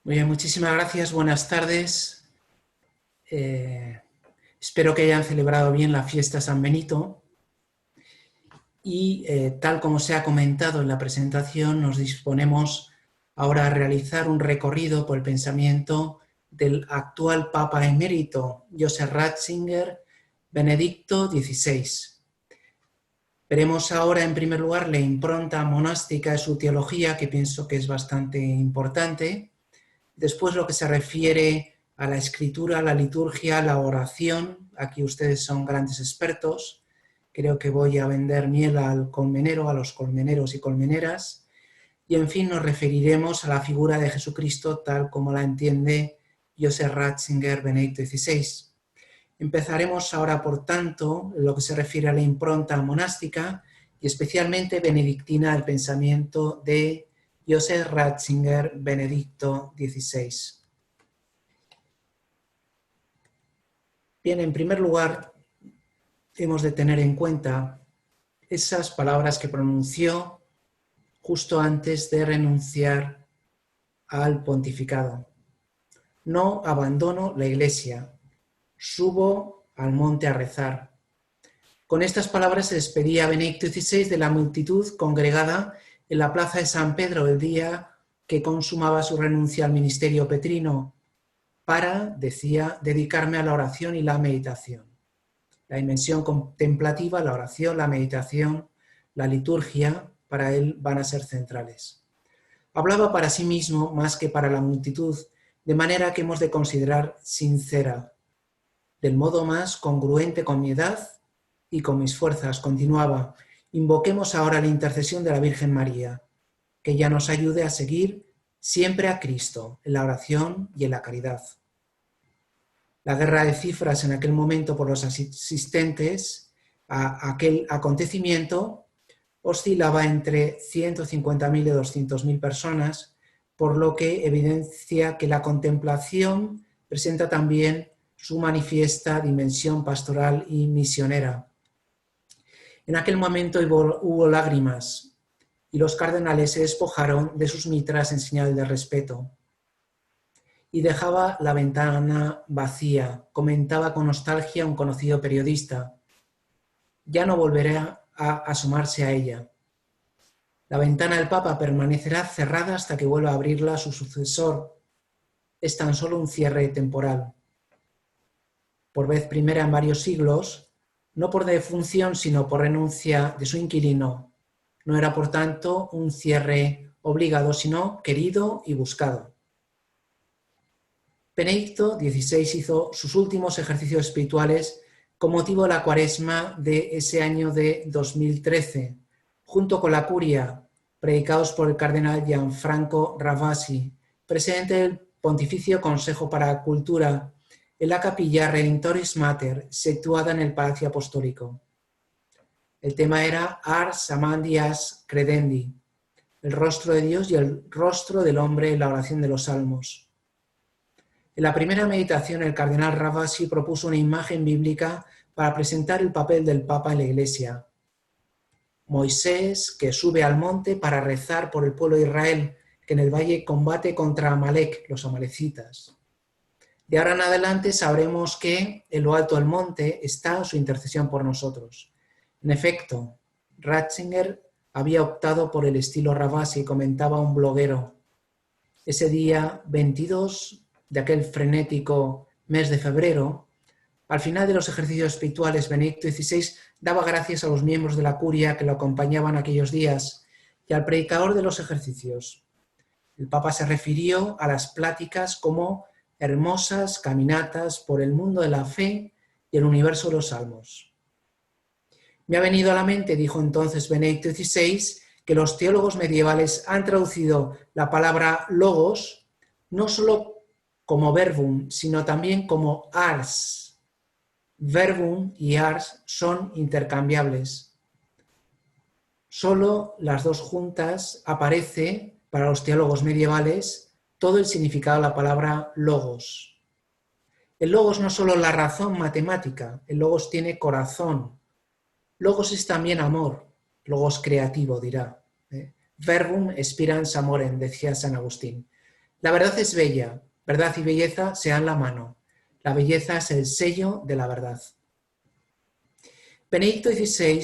Muy bien, muchísimas gracias, buenas tardes. Espero que hayan celebrado bien la fiesta San Benito y tal como se ha comentado en la presentación, nos disponemos ahora a realizar un recorrido por el pensamiento del actual Papa emérito, Joseph Ratzinger, Benedicto XVI. Veremos ahora, en primer lugar, la impronta monástica de su teología, que pienso que es bastante importante. Después lo que se refiere a la escritura, la liturgia, la oración. Aquí ustedes son grandes expertos. Creo que voy a vender miel al colmenero, a los colmeneros y colmeneras. Y en fin, nos referiremos a la figura de Jesucristo tal como la entiende Joseph Ratzinger, Benedicto XVI. Empezaremos ahora, por tanto, en lo que se refiere a la impronta monástica y especialmente benedictina del pensamiento de Joseph Ratzinger, Benedicto XVI. Bien, en primer lugar, hemos de tener en cuenta esas palabras que pronunció justo antes de renunciar al pontificado. No abandono la iglesia, subo al monte a rezar. Con estas palabras se despedía Benedicto XVI de la multitud congregada en la plaza de San Pedro el día que consumaba su renuncia al ministerio petrino para, decía, dedicarme a la oración y la meditación. La dimensión contemplativa, la oración, la meditación, la liturgia, para él van a ser centrales. Hablaba para sí mismo más que para la multitud, de manera que hemos de considerar sincera, del modo más congruente con mi edad y con mis fuerzas. Continuaba, invoquemos ahora la intercesión de la Virgen María, que ella nos ayude a seguir siempre a Cristo en la oración y en la caridad. La guerra de cifras en aquel momento por los asistentes a aquel acontecimiento oscilaba entre 150.000 y 200.000 personas, por lo que evidencia que la contemplación presenta también su manifiesta dimensión pastoral y misionera. En aquel momento hubo lágrimas y los cardenales se despojaron de sus mitras en señal de respeto. Y dejaba la ventana vacía, comentaba con nostalgia un conocido periodista. Ya no volveré a asomarse a ella. La ventana del Papa permanecerá cerrada hasta que vuelva a abrirla su sucesor. Es tan solo un cierre temporal. Por vez primera en varios siglos, no por defunción, sino por renuncia de su inquilino. No era, por tanto, un cierre obligado, sino querido y buscado. Benedicto XVI hizo sus últimos ejercicios espirituales con motivo de la Cuaresma de ese año de 2013, junto con la curia, predicados por el cardenal Gianfranco Ravasi, presidente del Pontificio Consejo para la Cultura, en la capilla Redemptoris Mater, situada en el Palacio Apostólico. El tema era Ars Amandi Ars Credendi, el rostro de Dios y el rostro del hombre en la oración de los Salmos. En la primera meditación, el cardenal Ravasi propuso una imagen bíblica para presentar el papel del Papa en la Iglesia. Moisés, que sube al monte para rezar por el pueblo de Israel, que en el valle combate contra Amalek, los amalecitas. De ahora en adelante sabremos que en lo alto del monte está su intercesión por nosotros. En efecto, Ratzinger había optado por el estilo Ravasi, comentaba un bloguero. Ese día 22 de aquel frenético mes de febrero, al final de los ejercicios espirituales, Benedicto XVI daba gracias a los miembros de la curia que lo acompañaban aquellos días y al predicador de los ejercicios. El Papa se refirió a las pláticas como hermosas caminatas por el mundo de la fe y el universo de los salmos. Me ha venido a la mente, dijo entonces Benedicto XVI, que los teólogos medievales han traducido la palabra logos no solo como verbum, sino también como ars. Verbum y ars son intercambiables. Solo las dos juntas aparece, para los teólogos medievales, todo el significado de la palabra logos. El logos no es solo la razón matemática, el logos tiene corazón. Logos es también amor, logos creativo, dirá. Verbum spirans amorem, decía San Agustín. La verdad es bella, verdad y belleza se dan la mano. La belleza es el sello de la verdad. Benedicto XVI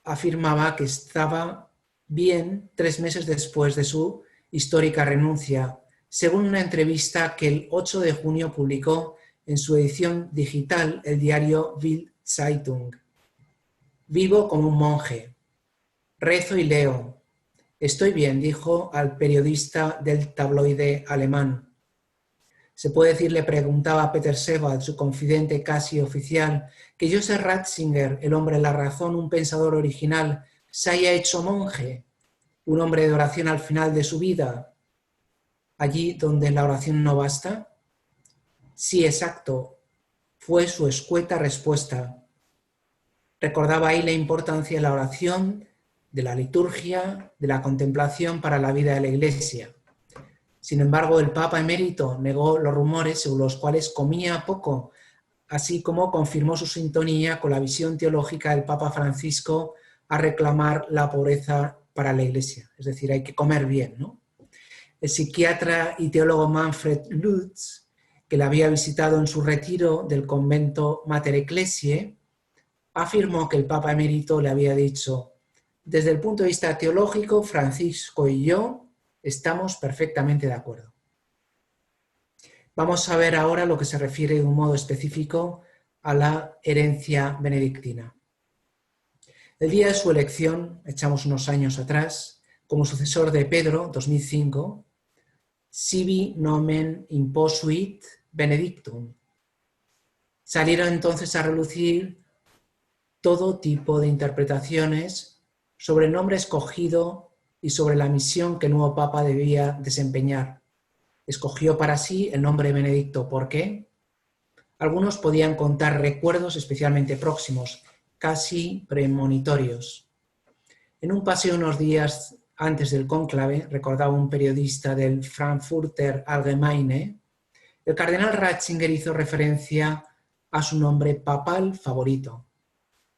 afirmaba que estaba bien 3 meses después de su histórica renuncia, según una entrevista que el 8 de junio publicó en su edición digital el diario Bild Zeitung. Vivo como un monje, rezo y leo. Estoy bien, dijo al periodista del tabloide alemán. Se puede decir, le preguntaba a Peter Sebald, su confidente casi oficial, que Joseph Ratzinger, el hombre de la razón, un pensador original, se haya hecho monje, un hombre de oración al final de su vida, allí donde la oración no basta. Sí, exacto, fue su escueta respuesta. Recordaba ahí la importancia de la oración, de la liturgia, de la contemplación para la vida de la Iglesia. Sin embargo, el Papa emérito negó los rumores según los cuales comía poco, así como confirmó su sintonía con la visión teológica del Papa Francisco a reclamar la pobreza para la Iglesia. Es decir, hay que comer bien, ¿no? El psiquiatra y teólogo Manfred Lutz, que la había visitado en su retiro del convento Mater Ecclesiae, afirmó que el Papa emérito le había dicho: desde el punto de vista teológico, Francisco y yo estamos perfectamente de acuerdo. Vamos a ver ahora lo que se refiere de un modo específico a la herencia benedictina. El día de su elección, echamos unos años atrás, como sucesor de Pedro, 2005, sibi nomen imposuit benedictum. Salieron entonces a relucir todo tipo de interpretaciones sobre el nombre escogido y sobre la misión que el nuevo Papa debía desempeñar. Escogió para sí el nombre Benedicto. ¿Por qué? Algunos podían contar recuerdos especialmente próximos, casi premonitorios. En un paseo unos días antes del cónclave, recordaba un periodista del Frankfurter Allgemeine, el cardenal Ratzinger hizo referencia a su nombre papal favorito.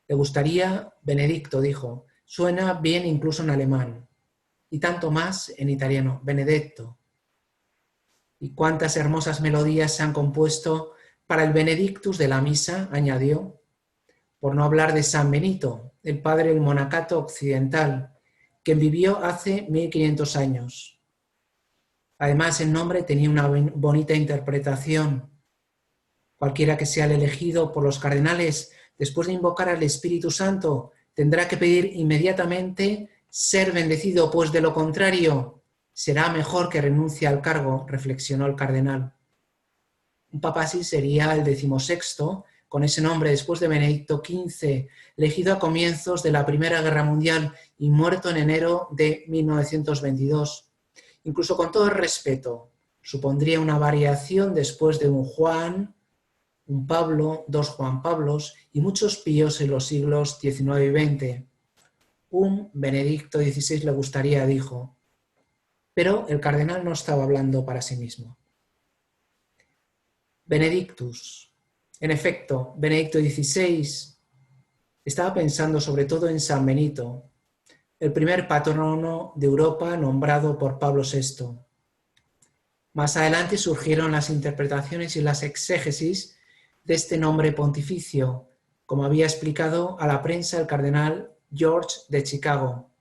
Le gustaría Benedicto, dijo, suena bien incluso en alemán, y tanto más en italiano, Benedetto. Y cuántas hermosas melodías se han compuesto para el Benedictus de la misa, añadió, por no hablar de San Benito, el padre del monacato occidental, quien vivió hace 1500 años. Además, el nombre tenía una bonita interpretación. Cualquiera que sea el elegido por los cardenales, después de invocar al Espíritu Santo, tendrá que pedir inmediatamente ser bendecido, pues de lo contrario será mejor que renuncie al cargo, reflexionó el cardenal. Un papa así sería el 16º, con ese nombre después de Benedicto XV, elegido a comienzos de la Primera Guerra Mundial y muerto en enero de 1922. Incluso con todo el respeto, supondría una variación después de un Juan, un Pablo, 2 Juan Pablos y muchos Píos en los siglos XIX y XX. Un Benedicto XVI le gustaría, dijo. Pero el cardenal no estaba hablando para sí mismo. Benedictus. En efecto, Benedicto XVI estaba pensando sobre todo en San Benito, el primer patrono de Europa nombrado por Pablo VI. Más adelante surgieron las interpretaciones y las exégesis de este nombre pontificio, como había explicado a la prensa el cardenal George de Chicago.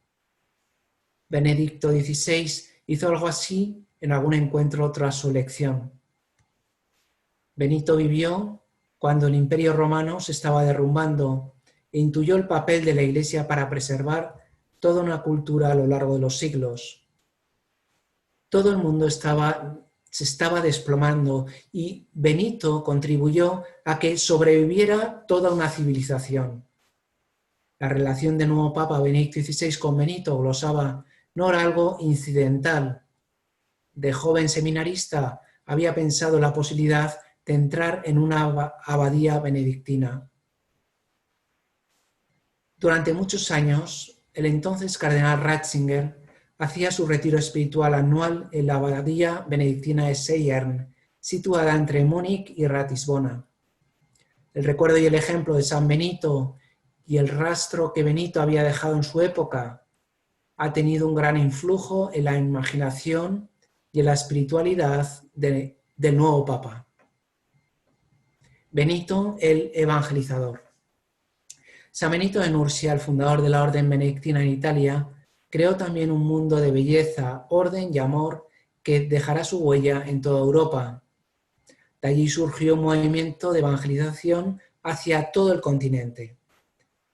Benedicto XVI hizo algo así en algún encuentro tras su elección. Benito vivió cuando el Imperio Romano se estaba derrumbando e intuyó el papel de la Iglesia para preservar toda una cultura a lo largo de los siglos. Todo el mundo se estaba desplomando y Benito contribuyó a que sobreviviera toda una civilización. La relación del nuevo Papa Benedicto XVI con Benito, glosaba, no era algo incidental. De joven seminarista había pensado la posibilidad de entrar en una abadía benedictina. Durante muchos años, el entonces cardenal Ratzinger hacía su retiro espiritual anual en la abadía benedictina de Seyern, situada entre Múnich y Ratisbona. El recuerdo y el ejemplo de San Benito y el rastro que Benito había dejado en su época ha tenido un gran influjo en la imaginación y en la espiritualidad del nuevo Papa. Benito el Evangelizador. San Benito de Nursia, el fundador de la Orden Benedictina en Italia, creó también un mundo de belleza, orden y amor que dejará su huella en toda Europa. De allí surgió un movimiento de evangelización hacia todo el continente.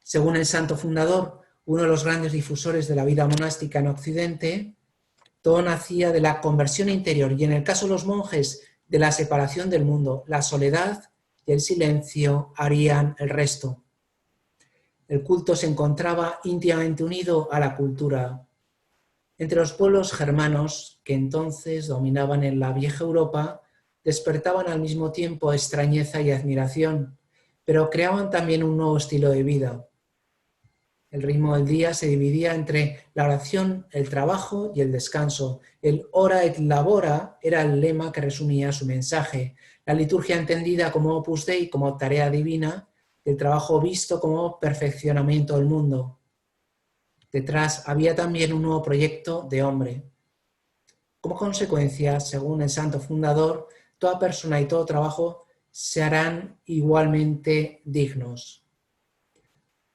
Según el santo fundador, uno de los grandes difusores de la vida monástica en Occidente, todo nacía de la conversión interior y en el caso de los monjes, de la separación del mundo. La soledad y el silencio harían el resto. El culto se encontraba íntimamente unido a la cultura. Entre los pueblos germanos, que entonces dominaban en la vieja Europa, despertaban al mismo tiempo extrañeza y admiración, pero creaban también un nuevo estilo de vida. El ritmo del día se dividía entre la oración, el trabajo y el descanso. El ora et labora era el lema que resumía su mensaje. La liturgia entendida como Opus Dei, como tarea divina, el trabajo visto como perfeccionamiento del mundo. Detrás había también un nuevo proyecto de hombre. Como consecuencia, según el santo fundador, toda persona y todo trabajo se harán igualmente dignos.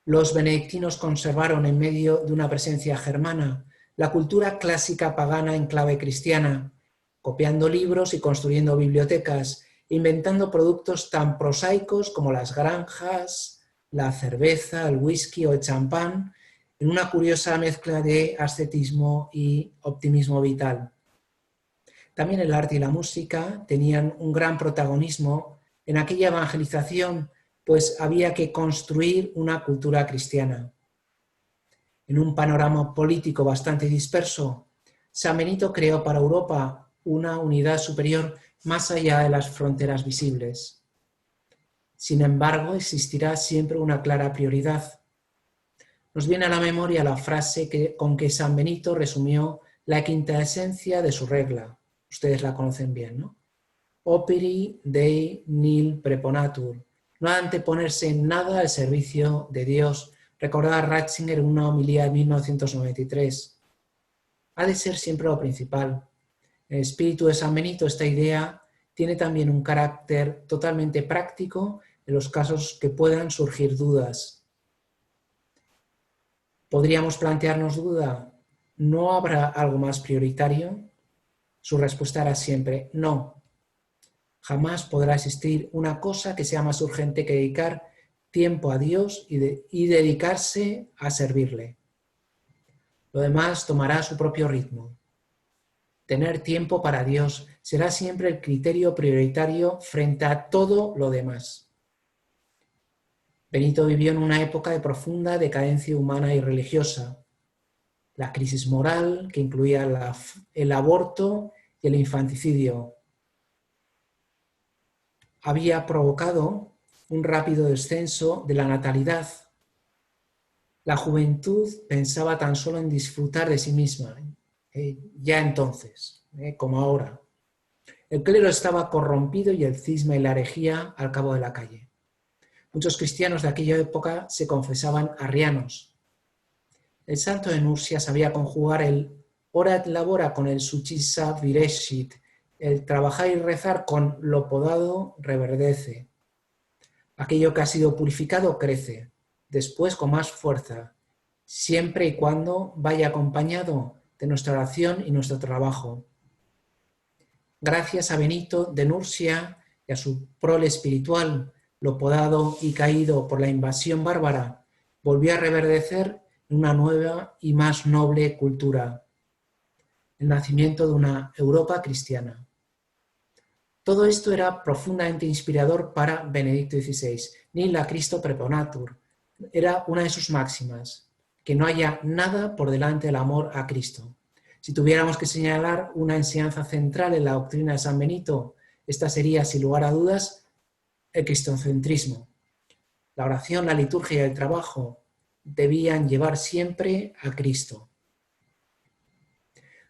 Los benedictinos conservaron en medio de una presencia germana la cultura clásica pagana en clave cristiana, copiando libros y construyendo bibliotecas, inventando productos tan prosaicos como las granjas, la cerveza, el whisky o el champán, en una curiosa mezcla de ascetismo y optimismo vital. También el arte y la música tenían un gran protagonismo en aquella evangelización, pues había que construir una cultura cristiana. En un panorama político bastante disperso, San Benito creó para Europa una unidad superior más allá de las fronteras visibles. Sin embargo, existirá siempre una clara prioridad. Nos viene a la memoria la frase con que San Benito resumió la quinta esencia de su regla. Ustedes la conocen bien, ¿no? Operi Dei nil preponatur. No anteponerse en nada al servicio de Dios. Recordaba Ratzinger en una homilía de 1993. Ha de ser siempre lo principal. En el espíritu de San Benito, esta idea tiene también un carácter totalmente práctico en los casos que puedan surgir dudas. ¿Podríamos plantearnos duda? ¿No habrá algo más prioritario? Su respuesta era siempre no. Jamás podrá existir una cosa que sea más urgente que dedicar tiempo a Dios y dedicarse a servirle. Lo demás tomará su propio ritmo. Tener tiempo para Dios será siempre el criterio prioritario frente a todo lo demás. Benito vivió en una época de profunda decadencia humana y religiosa. La crisis moral, que incluía el aborto y el infanticidio, había provocado un rápido descenso de la natalidad. La juventud pensaba tan solo en disfrutar de sí misma, ya entonces, como ahora. El clero estaba corrompido y el cisma y la herejía al cabo de la calle. Muchos cristianos de aquella época se confesaban arrianos. El santo de Nursia sabía conjugar el ora et labora con el sucissa virescit, el trabajar y rezar con lo podado reverdece. Aquello que ha sido purificado crece, después con más fuerza, siempre y cuando vaya acompañado de nuestra oración y nuestro trabajo. Gracias a Benito de Nursia y a su prole espiritual, lo podado y caído por la invasión bárbara, volvió a reverdecer en una nueva y más noble cultura, el nacimiento de una Europa cristiana. Todo esto era profundamente inspirador para Benedicto XVI. Nil a Christo preponatur. Era una de sus máximas, que no haya nada por delante del amor a Cristo. Si tuviéramos que señalar una enseñanza central en la doctrina de San Benito, esta sería, sin lugar a dudas, el cristocentrismo. La oración, la liturgia y el trabajo debían llevar siempre a Cristo.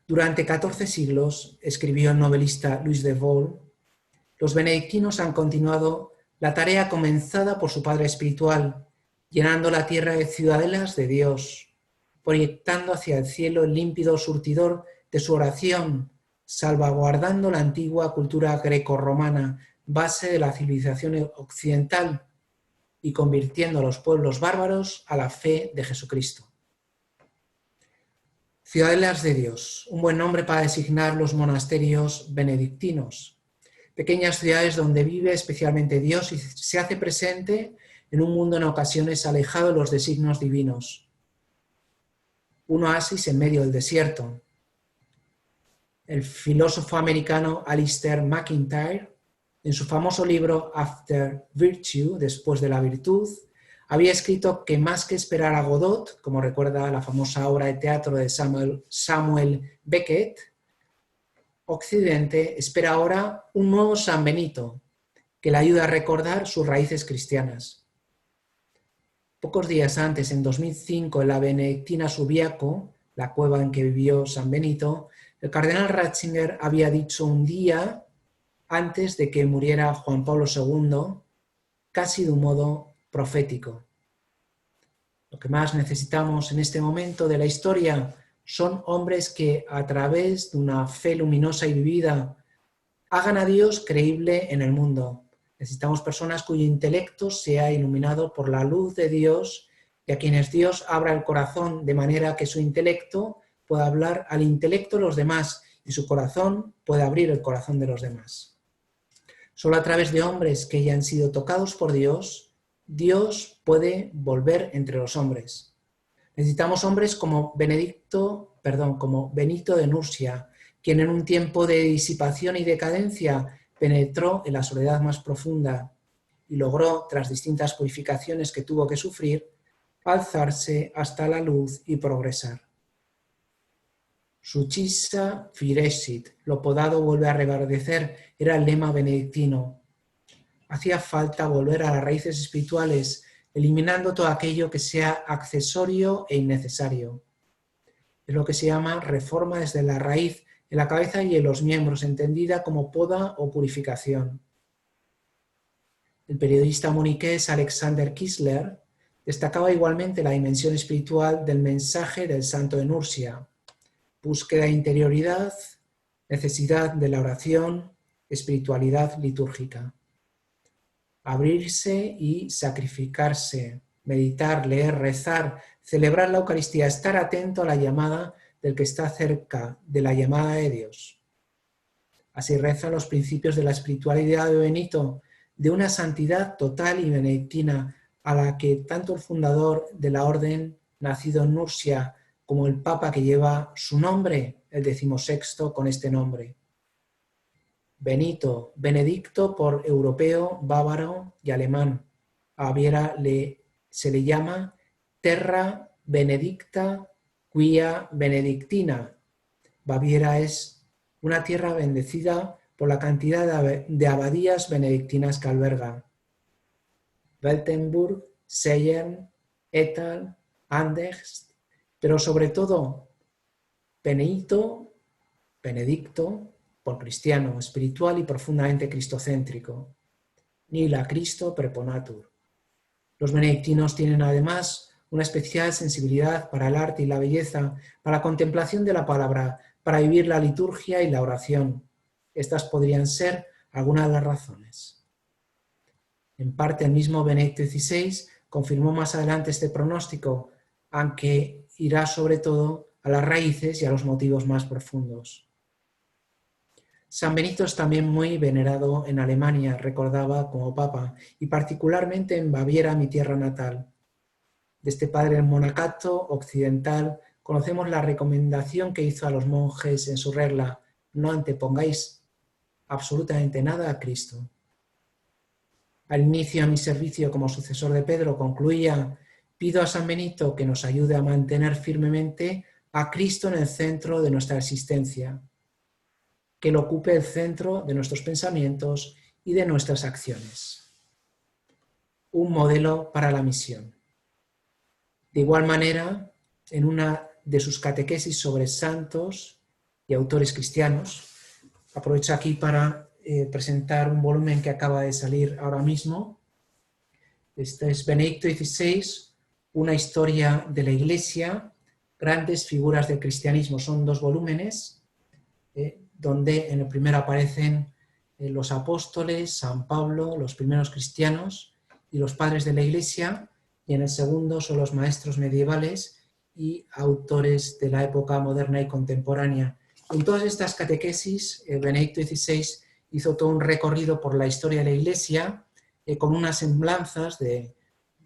Durante 14 siglos, escribió el novelista Louis de Wohl, los benedictinos han continuado la tarea comenzada por su padre espiritual, llenando la tierra de ciudadelas de Dios, proyectando hacia el cielo el límpido surtidor de su oración, salvaguardando la antigua cultura grecorromana, base de la civilización occidental, y convirtiendo a los pueblos bárbaros a la fe de Jesucristo. Ciudadelas de Dios, un buen nombre para designar los monasterios benedictinos, pequeñas ciudades donde vive especialmente Dios y se hace presente en un mundo en ocasiones alejado de los designios divinos. Un oasis en medio del desierto. El filósofo americano Alistair McIntyre, en su famoso libro After Virtue, después de la virtud, había escrito que más que esperar a Godot, como recuerda la famosa obra de teatro de Samuel Beckett, Occidente espera ahora un nuevo San Benito que le ayuda a recordar sus raíces cristianas. Pocos días antes, en 2005, en la Benedictina Subiaco, la cueva en que vivió San Benito, el cardenal Ratzinger había dicho un día antes de que muriera Juan Pablo II, casi de un modo profético. Lo que más necesitamos en este momento de la historia son hombres que, a través de una fe luminosa y vivida, hagan a Dios creíble en el mundo. Necesitamos personas cuyo intelecto sea iluminado por la luz de Dios y a quienes Dios abra el corazón de manera que su intelecto pueda hablar al intelecto de los demás y su corazón pueda abrir el corazón de los demás. Solo a través de hombres que hayan sido tocados por Dios, Dios puede volver entre los hombres. Necesitamos hombres como Benito de Nursia, quien en un tiempo de disipación y decadencia penetró en la soledad más profunda y logró, tras distintas purificaciones que tuvo que sufrir, alzarse hasta la luz y progresar. Succissa firescit, lo podado vuelve a reverdecer, era el lema benedictino. Hacía falta volver a las raíces espirituales, eliminando todo aquello que sea accesorio e innecesario. Es lo que se llama reforma desde la raíz, en la cabeza y en los miembros, entendida como poda o purificación. El periodista muniqués Alexander Kistler destacaba igualmente la dimensión espiritual del mensaje del santo de Nursia: búsqueda de interioridad, necesidad de la oración, espiritualidad litúrgica. Abrirse y sacrificarse, meditar, leer, rezar, celebrar la Eucaristía, estar atento a la llamada del que está cerca de la llamada de Dios. Así rezan los principios de la espiritualidad de Benito, de una santidad total y benedictina a la que tanto el fundador de la orden, nacido en Nursia, como el Papa que lleva su nombre, el 16º, con este nombre. Benito, Benedicto por europeo, bávaro y alemán. A Baviera se le llama Terra Benedicta Quia Benedictina. Baviera es una tierra bendecida por la cantidad de abadías benedictinas que alberga. Weltenburg, Seyern, Ettal, Andechs, pero sobre todo Benedicto, por cristiano, espiritual y profundamente cristocéntrico. Nil a Cristo preponatur. Los benedictinos tienen además una especial sensibilidad para el arte y la belleza, para la contemplación de la palabra, para vivir la liturgia y la oración. Estas podrían ser algunas de las razones. En parte, el mismo Benedicto XVI confirmó más adelante este pronóstico, aunque irá sobre todo a las raíces y a los motivos más profundos. San Benito es también muy venerado en Alemania, recordaba como Papa, y particularmente en Baviera, mi tierra natal. De este padre monacato occidental conocemos la recomendación que hizo a los monjes en su regla: no antepongáis absolutamente nada a Cristo. Al inicio de mi servicio como sucesor de Pedro concluía: pido a San Benito que nos ayude a mantener firmemente a Cristo en el centro de nuestra existencia, que lo ocupe el centro de nuestros pensamientos y de nuestras acciones. Un modelo para la misión. De igual manera, en una de sus catequesis sobre santos y autores cristianos, aprovecho aquí para presentar un volumen que acaba de salir ahora mismo. Este es Benedicto XVI, una historia de la Iglesia, grandes figuras del cristianismo. Son 2 volúmenes. donde en el primero aparecen los apóstoles, San Pablo, los primeros cristianos y los padres de la Iglesia, y en el segundo son los maestros medievales y autores de la época moderna y contemporánea. En todas estas catequesis, Benedicto XVI hizo todo un recorrido por la historia de la Iglesia, con unas semblanzas de,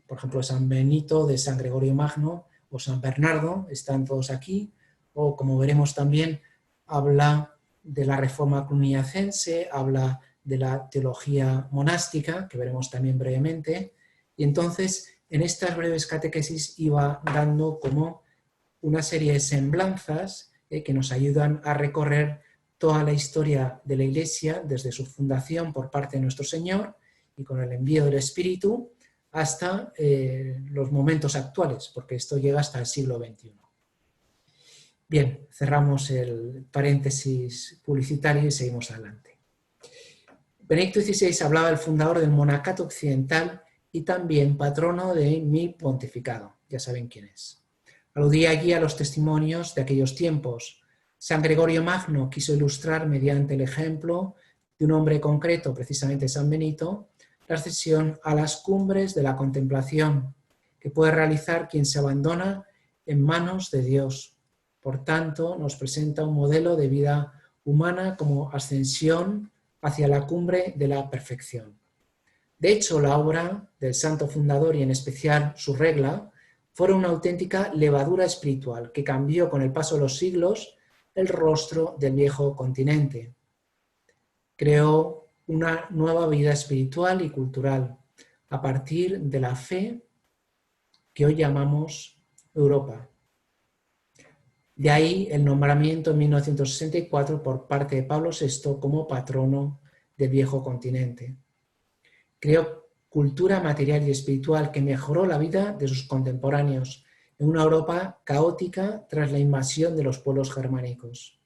por ejemplo, de San Benito, de San Gregorio Magno o San Bernardo, están todos aquí, o como veremos también, habla de la reforma cluniacense, habla de la teología monástica, que veremos también brevemente, y entonces en estas breves catequesis iba dando como una serie de semblanzas que nos ayudan a recorrer toda la historia de la Iglesia desde su fundación por parte de nuestro Señor y con el envío del Espíritu hasta los momentos actuales, porque esto llega hasta el siglo XXI. Bien, cerramos el paréntesis publicitario y seguimos adelante. Benedicto XVI hablaba del fundador del monacato occidental y también patrono de mi pontificado. Ya saben quién es. Aludía allí a los testimonios de aquellos tiempos. San Gregorio Magno quiso ilustrar mediante el ejemplo de un hombre concreto, precisamente San Benito, la ascensión a las cumbres de la contemplación que puede realizar quien se abandona en manos de Dios. Por tanto, nos presenta un modelo de vida humana como ascensión hacia la cumbre de la perfección. De hecho, la obra del santo fundador y en especial su regla fueron una auténtica levadura espiritual que cambió con el paso de los siglos el rostro del viejo continente. Creó una nueva vida espiritual y cultural a partir de la fe que hoy llamamos Europa. De ahí el nombramiento en 1964 por parte de Pablo VI como patrono del viejo continente. Creó cultura material y espiritual que mejoró la vida de sus contemporáneos en una Europa caótica tras la invasión de los pueblos germánicos.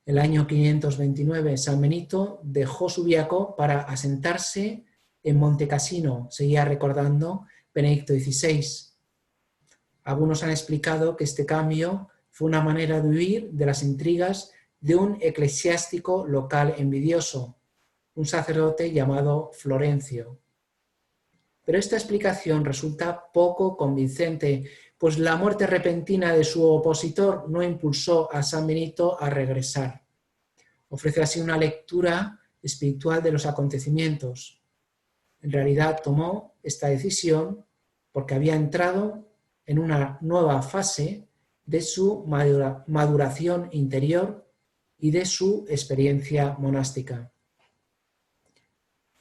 El año 529 San Benito dejó Subiaco para asentarse en Monte Cassino, seguía recordando Benedicto XVI. Algunos han explicado que este cambio fue una manera de huir de las intrigas de un eclesiástico local envidioso, un sacerdote llamado Florencio. Pero esta explicación resulta poco convincente, pues la muerte repentina de su opositor no impulsó a San Benito a regresar. Ofrece así una lectura espiritual de los acontecimientos. En realidad tomó esta decisión porque había entrado en una nueva fase de su maduración interior y de su experiencia monástica.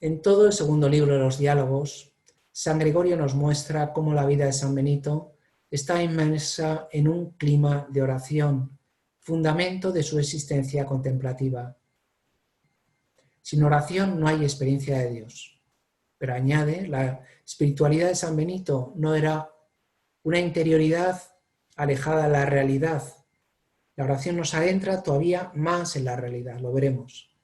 En todo el segundo libro de los Diálogos, San Gregorio nos muestra cómo la vida de San Benito está inmersa en un clima de oración, fundamento de su existencia contemplativa. Sin oración no hay experiencia de Dios. Pero añade, la espiritualidad de San Benito no era una interioridad alejada de la realidad. La oración nos adentra todavía más en la realidad, lo veremos.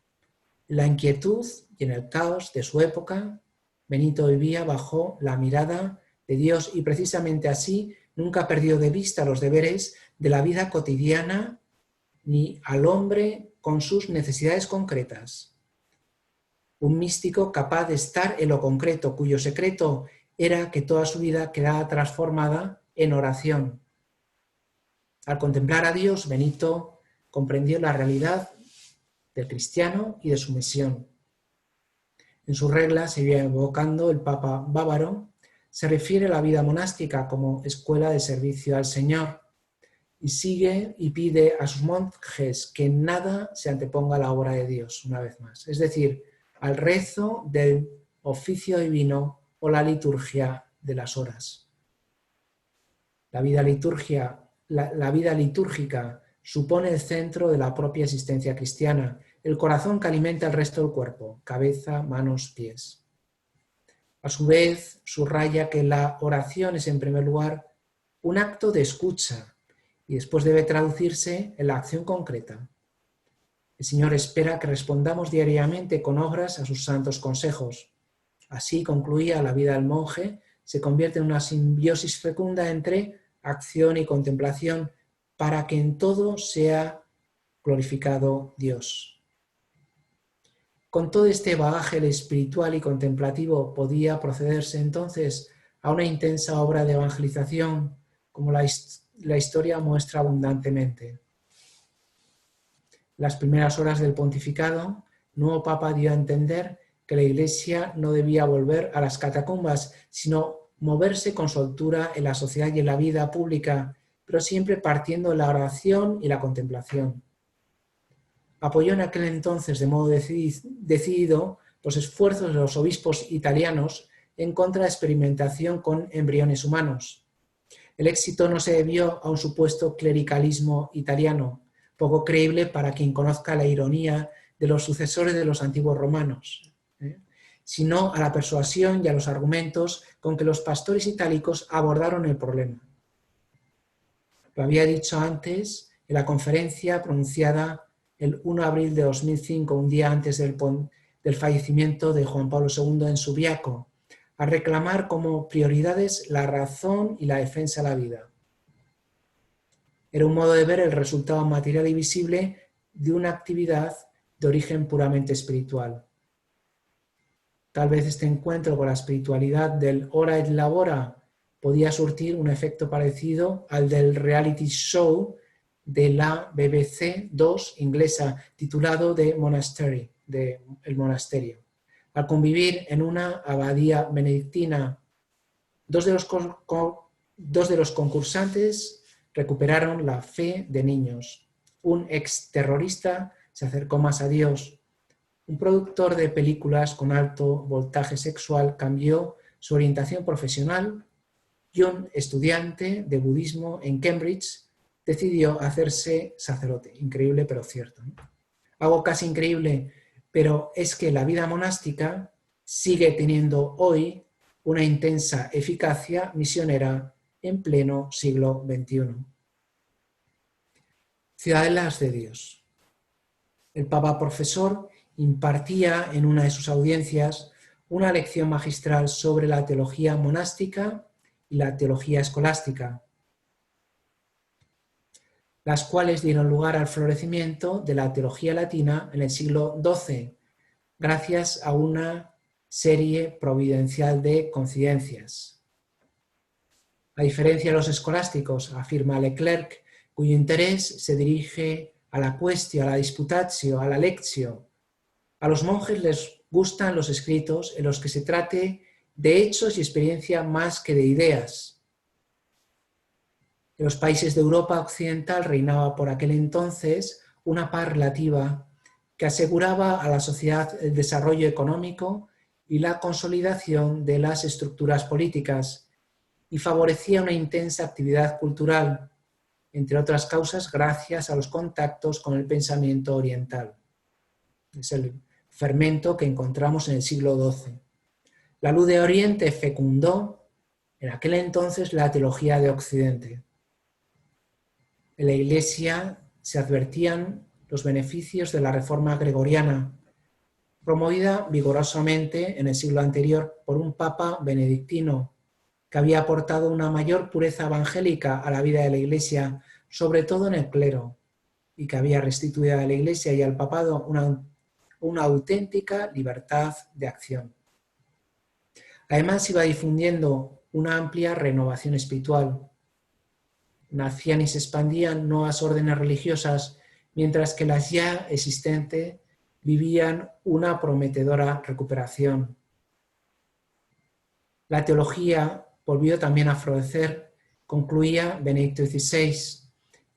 En la inquietud y en el caos de su época, Benito vivía bajo la mirada de Dios y precisamente así nunca perdió de vista los deberes de la vida cotidiana ni al hombre con sus necesidades concretas. Un místico capaz de estar en lo concreto, cuyo secreto era que toda su vida quedaba transformada en oración. Al contemplar a Dios, Benito comprendió la realidad del cristiano y de su misión. En su regla, seguía evocando el Papa Bávaro, se refiere a la vida monástica como escuela de servicio al Señor y sigue y pide a sus monjes que en nada se anteponga a la obra de Dios, una vez más. Es decir, al rezo del oficio divino o la liturgia de las horas. La vida litúrgica supone el centro de la propia existencia cristiana, el corazón que alimenta el resto del cuerpo, cabeza, manos, pies. A su vez, subraya que la oración es en primer lugar un acto de escucha y después debe traducirse en la acción concreta. El Señor espera que respondamos diariamente con obras a sus santos consejos. Así, concluía, la vida del monje se convierte en una simbiosis fecunda entre acción y contemplación para que en todo sea glorificado Dios. Con todo este bagaje espiritual y contemplativo podía procederse entonces a una intensa obra de evangelización, como la historia muestra abundantemente. Las primeras horas del pontificado, el nuevo Papa dio a entender que la Iglesia no debía volver a las catacumbas, sino moverse con soltura en la sociedad y en la vida pública, pero siempre partiendo de la oración y la contemplación. Apoyó en aquel entonces de modo decidido los esfuerzos de los obispos italianos en contra de la experimentación con embriones humanos. El éxito no se debió a un supuesto clericalismo italiano, poco creíble para quien conozca la ironía de los sucesores de los antiguos romanos, sino a la persuasión y a los argumentos con que los pastores itálicos abordaron el problema. Lo había dicho antes en la conferencia pronunciada el 1 de abril de 2005, un día antes del fallecimiento de Juan Pablo II en Subiaco, a reclamar como prioridades la razón y la defensa de la vida. Era un modo de ver el resultado material y visible de una actividad de origen puramente espiritual. Tal vez este encuentro con la espiritualidad del Ora et Labora podía surtir un efecto parecido al del reality show de la BBC 2 inglesa titulado The Monastery, El Monasterio. Al convivir en una abadía benedictina, dos de los concursantes recuperaron la fe de niños. Un exterrorista se acercó más a Dios. Un productor de películas con alto voltaje sexual cambió su orientación profesional y un estudiante de budismo en Cambridge decidió hacerse sacerdote. Increíble, pero cierto, ¿no? Algo casi increíble, pero es que la vida monástica sigue teniendo hoy una intensa eficacia misionera en pleno siglo XXI. Ciudadelas de Dios. El Papa Profesor impartía en una de sus audiencias una lección magistral sobre la teología monástica y la teología escolástica, las cuales dieron lugar al florecimiento de la teología latina en el siglo XII, gracias a una serie providencial de coincidencias. A diferencia de los escolásticos, afirma Leclerc, cuyo interés se dirige a la quaestio, a la disputatio, a la lectio. A los monjes les gustan los escritos en los que se trate de hechos y experiencia más que de ideas. En los países de Europa occidental reinaba por aquel entonces una paz relativa que aseguraba a la sociedad el desarrollo económico y la consolidación de las estructuras políticas y favorecía una intensa actividad cultural, entre otras causas gracias a los contactos con el pensamiento oriental. Es el fermento que encontramos en el siglo XII. La luz de Oriente fecundó en aquel entonces la teología de Occidente. En la Iglesia se advertían los beneficios de la reforma gregoriana, promovida vigorosamente en el siglo anterior por un papa benedictino, que había aportado una mayor pureza evangélica a la vida de la Iglesia, sobre todo en el clero, y que había restituido a la Iglesia y al papado una auténtica libertad de acción. Además, iba difundiendo una amplia renovación espiritual. Nacían y se expandían nuevas órdenes religiosas, mientras que las ya existentes vivían una prometedora recuperación. La teología volvió también a florecer, concluía Benedicto XVI,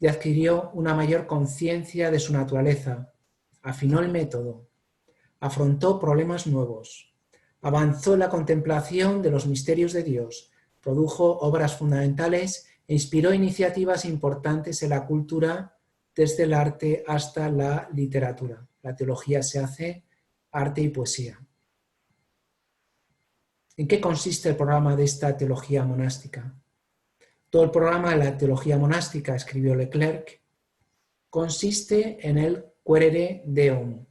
y adquirió una mayor conciencia de su naturaleza, afinó el método, afrontó problemas nuevos, avanzó en la contemplación de los misterios de Dios, produjo obras fundamentales e inspiró iniciativas importantes en la cultura, desde el arte hasta la literatura. La teología se hace arte y poesía. ¿En qué consiste el programa de esta teología monástica? Todo el programa de la teología monástica, escribió Leclerc, consiste en el Quaerere Deum.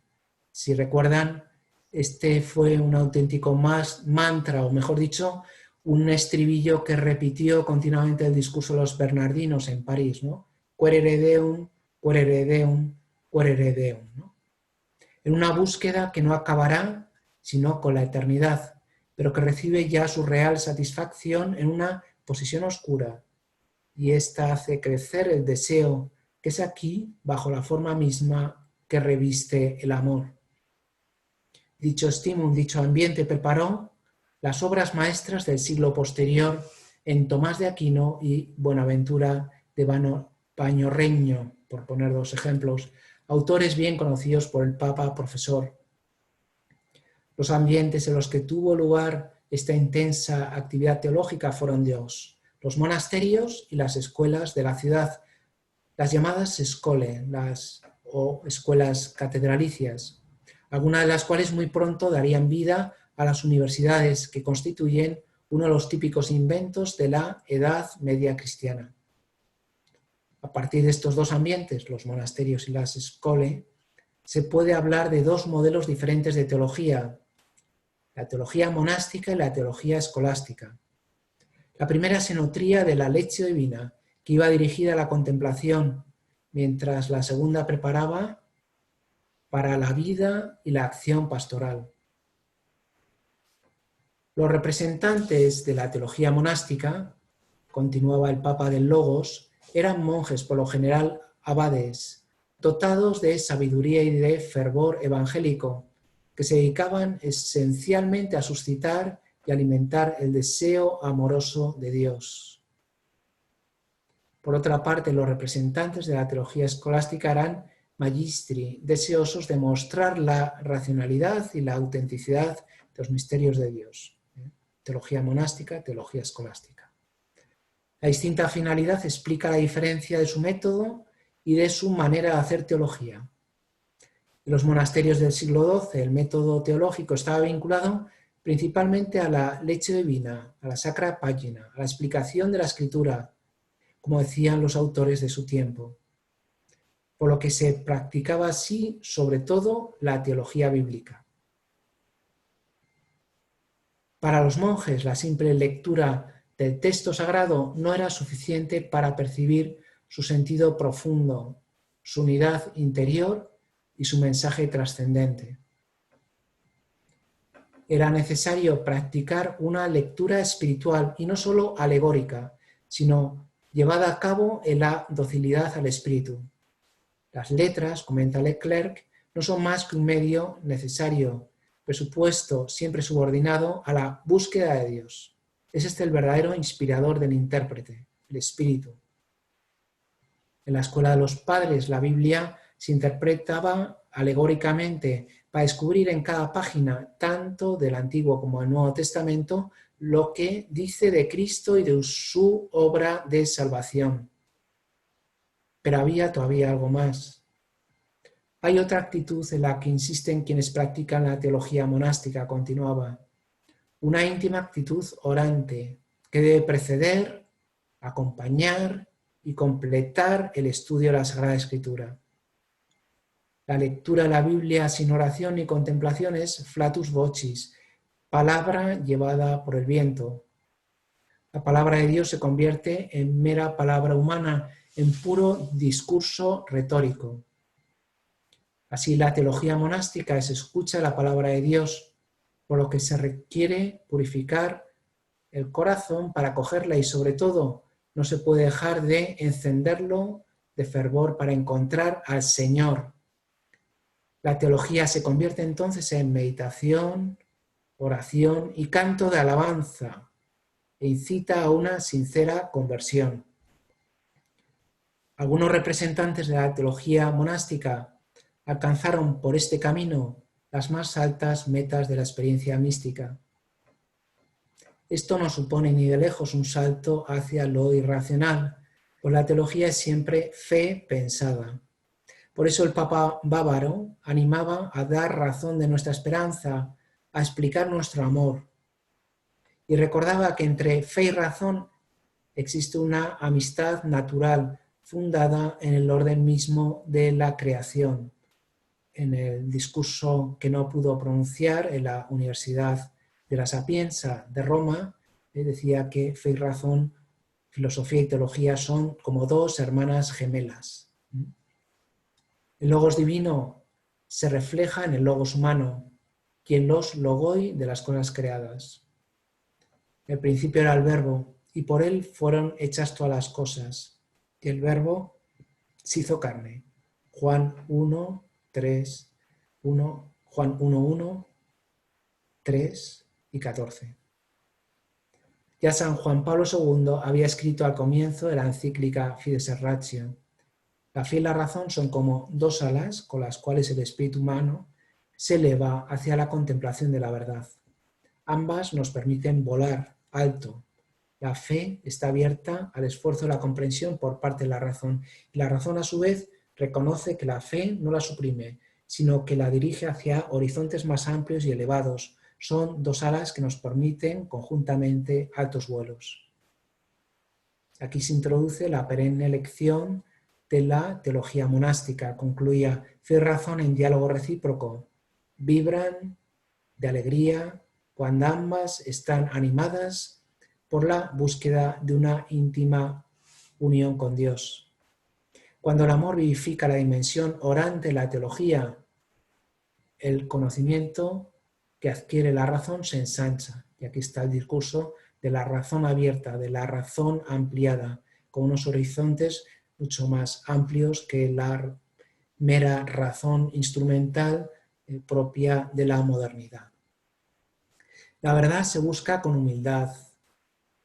Si recuerdan, este fue un auténtico mantra, o mejor dicho, un estribillo que repitió continuamente el discurso de los bernardinos en París, ¿no? Quaerere Deum, Quaerere Deum, quaerere Deum, ¿no? En una búsqueda que no acabará sino con la eternidad, pero que recibe ya su real satisfacción en una posición oscura, y ésta hace crecer el deseo que es aquí bajo la forma misma que reviste el amor. Dicho estímulo, dicho ambiente preparó las obras maestras del siglo posterior en Tomás de Aquino y Buenaventura de Bañorreño, por poner dos ejemplos, autores bien conocidos por el Papa Profesor. Los ambientes en los que tuvo lugar esta intensa actividad teológica fueron los monasterios y las escuelas de la ciudad, las llamadas skole, o escuelas catedralicias, algunas de las cuales muy pronto darían vida a las universidades, que constituyen uno de los típicos inventos de la Edad Media cristiana. A partir de estos dos ambientes, los monasterios y las skole, se puede hablar de dos modelos diferentes de teología, la teología monástica y la teología escolástica. La primera se nutría de la lectio divina, que iba dirigida a la contemplación, mientras la segunda preparaba para la vida y la acción pastoral. Los representantes de la teología monástica, continuaba el Papa del Logos, eran monjes, por lo general abades, dotados de sabiduría y de fervor evangélico, que se dedicaban esencialmente a suscitar y alimentar el deseo amoroso de Dios. Por otra parte, los representantes de la teología escolástica eran magistri, deseosos de mostrar la racionalidad y la autenticidad de los misterios de Dios. Teología monástica, teología escolástica. La distinta finalidad explica la diferencia de su método y de su manera de hacer teología. En los monasterios del siglo XII, el método teológico estaba vinculado principalmente a la lectio divina, a la sacra pagina, a la explicación de la escritura, como decían los autores de su tiempo, por lo que se practicaba así sobre todo la teología bíblica. Para los monjes, la simple lectura del texto sagrado no era suficiente para percibir su sentido profundo, su unidad interior y su mensaje trascendente. Era necesario practicar una lectura espiritual y no solo alegórica, sino llevada a cabo en la docilidad al espíritu. Las letras, comenta Leclerc, no son más que un medio necesario, presupuesto siempre subordinado a la búsqueda de Dios. Es este el verdadero inspirador del intérprete, el espíritu. En la escuela de los padres, la Biblia se interpretaba alegóricamente para descubrir en cada página, tanto del Antiguo como del Nuevo Testamento, lo que dice de Cristo y de su obra de salvación. Pero había todavía algo más. Hay otra actitud en la que insisten quienes practican la teología monástica, continuaba. Una íntima actitud orante que debe preceder, acompañar y completar el estudio de la Sagrada Escritura. La lectura de la Biblia sin oración y contemplación es flatus vocis, palabra llevada por el viento. La palabra de Dios se convierte en mera palabra humana, en puro discurso retórico. Así, la teología monástica es escucha la palabra de Dios, por lo que se requiere purificar el corazón para acogerla y, sobre todo, no se puede dejar de encenderlo de fervor para encontrar al Señor. La teología se convierte entonces en meditación, oración y canto de alabanza e incita a una sincera conversión. Algunos representantes de la teología monástica alcanzaron por este camino las más altas metas de la experiencia mística. Esto no supone ni de lejos un salto hacia lo irracional, pues la teología es siempre fe pensada. Por eso el Papa bávaro animaba a dar razón de nuestra esperanza, a explicar nuestro amor, y recordaba que entre fe y razón existe una amistad natural fundada en el orden mismo de la creación. En el discurso que no pudo pronunciar en la Universidad de la Sapienza de Roma, decía que fe y razón, filosofía y teología son como dos hermanas gemelas. El logos divino se refleja en el logos humano, quien los logoi de las cosas creadas. El principio era el verbo, y por él fueron hechas todas las cosas. Y el verbo se hizo carne. Juan 1, 3, 1, Juan 1, 1, 3 y 14. Ya San Juan Pablo II había escrito al comienzo de la encíclica Fides Ratio: la fe y la razón son como dos alas con las cuales el espíritu humano se eleva hacia la contemplación de la verdad. Ambas nos permiten volar alto. La fe está abierta al esfuerzo de la comprensión por parte de la razón, y la razón a su vez reconoce que la fe no la suprime, sino que la dirige hacia horizontes más amplios y elevados. Son dos alas que nos permiten conjuntamente altos vuelos. Aquí se introduce la perenne lección de la teología monástica. Concluía: fe y razón en diálogo recíproco vibran de alegría cuando ambas están animadas por la búsqueda de una íntima unión con Dios. Cuando el amor vivifica la dimensión orante de la teología, el conocimiento que adquiere la razón se ensancha. Y aquí está el discurso de la razón abierta, de la razón ampliada, con unos horizontes mucho más amplios que la mera razón instrumental propia de la modernidad. La verdad se busca con humildad,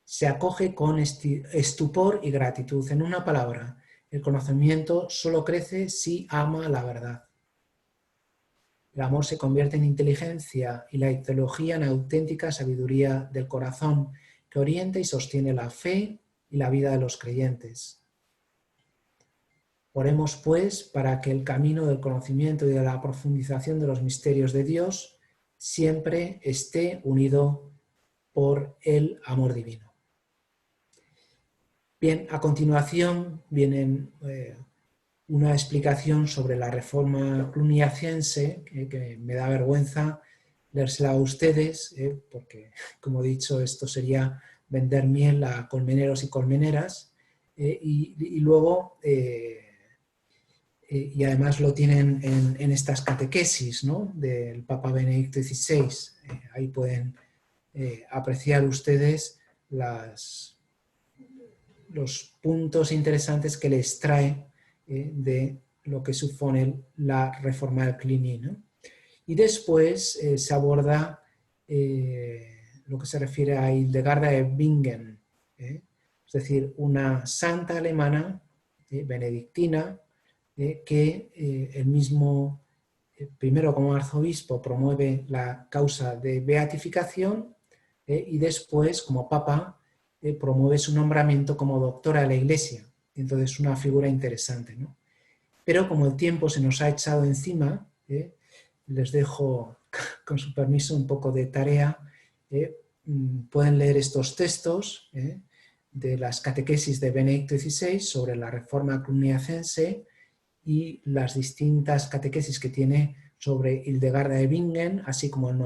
se acoge con estupor y gratitud. En una palabra, el conocimiento solo crece si ama la verdad. El amor se convierte en inteligencia y la teología en auténtica sabiduría del corazón que orienta y sostiene la fe y la vida de los creyentes. Oremos, pues, para que el camino del conocimiento y de la profundización de los misterios de Dios siempre esté unido por el amor divino. Bien, a continuación viene una explicación sobre la reforma cluniacense, que me da vergüenza leérsela a ustedes, porque, como he dicho, esto sería vender miel a colmeneros y colmeneras, y luego, y además lo tienen en estas catequesis, ¿no?, del Papa Benedicto XVI. Ahí pueden apreciar ustedes los puntos interesantes que les trae de lo que supone la reforma del Cluny, ¿no? Y después se aborda lo que se refiere a Hildegarda de Bingen, es decir, una santa alemana benedictina que el mismo, primero como arzobispo, promueve la causa de beatificación y después como papa promueve su nombramiento como doctora de la Iglesia. Entonces, una figura interesante, ¿no? Pero como el tiempo se nos ha echado encima, les dejo, con su permiso, un poco de tarea. Pueden leer estos textos de las catequesis de Benedicto XVI sobre la reforma cluniacense y las distintas catequesis que tiene sobre Hildegarda de Bingen, así como el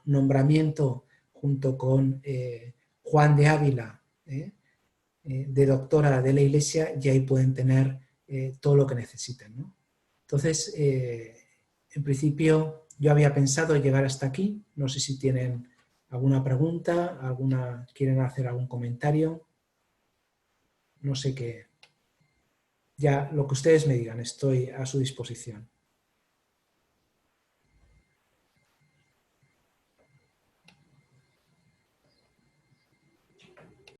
nombramiento junto con Juan de Ávila de doctora de la Iglesia, y ahí pueden tener todo lo que necesiten, ¿no? Entonces, en principio, yo había pensado llegar hasta aquí. No sé si tienen alguna pregunta, quieren hacer algún comentario. No sé qué. Ya lo que ustedes me digan, estoy a su disposición.